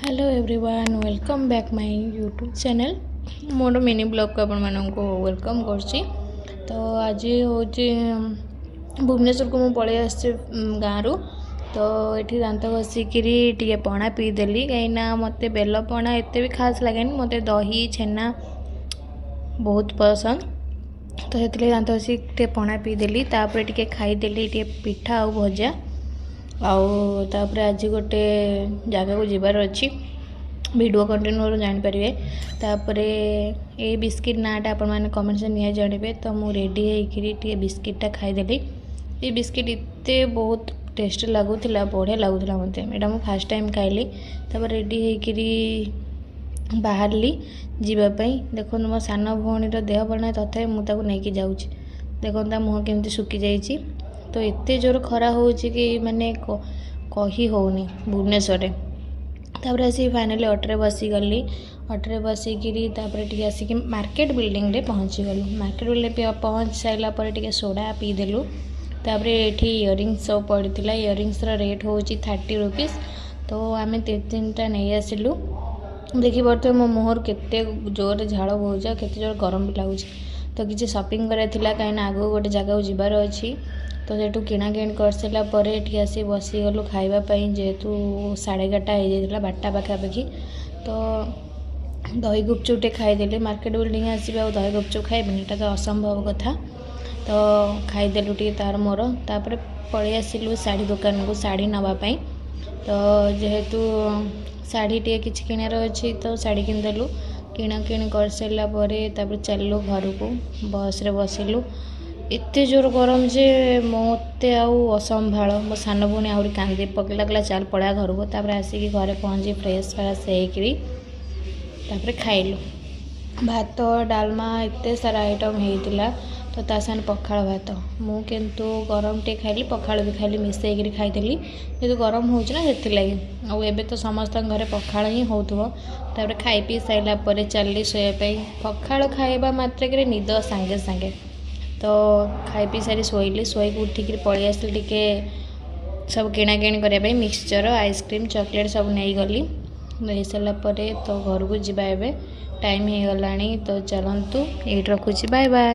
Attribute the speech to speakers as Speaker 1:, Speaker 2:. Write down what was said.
Speaker 1: Hello everyone welcome back my YouTube channel more mini blog को आपण को welcome करछि। तो आज हूँ भुवनेश्वर को मुझे पलि आस गाँव तो ये दांत घसिकी टे पणा पीदेली कहीं मत बेल पणा एत भी खास लगे मत दही छेना बहुत पसंद तो ये दांत घसिक पणा पीदेली तापर टे खाईदेली टे पिठा आ भजा आउे आज गोटे जगह को जीवार अच्छी वीडियो कंटिन्यू जानीपारे तापर ये बिस्किट नाटा आपण मैंने कमेंट से निया जानवे तो मुझे रेडी होकर बिस्किटा खाईदेली। ये बिस्किट इतने बहुत टेस्ट लगुला बढ़िया लगुला मत यहाँ मुझे फास्ट टाइम खाइली तापर रेडी होकर बाहरली जीवाई। देखो मो सान भौणीर देह भल ना तथा मुझे नहीं जाऊँगी देखो मुँह केमती सुखी जाइए तो एते जोर खरा हो कि माने कही होनी भुवनेश्वर तापर आसी फाइनाली ऑटोरे बसीगली ऑटोरे बसिकी टे आसिक मार्केट बिल्डिंग रे पहुँची गलु। मार्केट बिल्डिंग पहुँच सारापर टे सोडा पीदेलु तापर ये इयरिंग्स सब पड़ा इयरिंग्स रेट हूँ 30 रुपीज़ तो आम 3-3टा नहीं आसिलु। देखिए मो मुहर केते जोर झाड़ बोझ केते जोर गरम भी लगुच तो किसी शॉपिंग कराइला कहीं आगो गोटे जगह जीवार अच्छी तो सेठू किणाकिणी कर सारापर ये आसी बसीगलु खावाई जेहेतु 11:30 हो जाता 12टा पाखापाखि तो दही गुपचुपटे खाईदेली। मार्केट बिल्डिंग आसबे आ दही गुपचुप खाइबेनि एटा तो असंभव कथा तो खाईदेलु टे तार मोर तापर पलि आसिलु शाढ़ी दुकान को शाढ़ी नापाई तो जेहेतु शाढ़ी टे किछि किणार अच्छी तो शाढ़ी किनिदेलु किणाकिणी कर सारापर तापर चलू घर को बस रे बसिलु। एते जोर गरम जे मत असंभाल मो सान भूणी आहरी कांदी पकड़ा कहला चल पड़ा घर को तापर आसिक घरे पहुँची फ्रेश फ्राश होकर खाइलु भात डालमा एते सारा आइटम होता तो ता सान पखाड़ भात मु किंतु गरम टे खाइली पखाड़ भी खाइली मिसईकरी खाईदेली जेहेतु गरम हो लगी आबे तो समस्त घरे पखाड़ ही होतापर खाई पी सारापर चलली शोयापाई पखाड़ खाइबा मात्रक निद सांगे सांगे तो खाई पी सारी शोइली शोक उठिक पलि आसली टे सब किणाकिणी करने मिक्सचर आइसक्रीम चॉकलेट सब नहीं गली हो सारापर तो घर को जावा टाइम हो गला तो चलतु ये रखुची बाय बाय।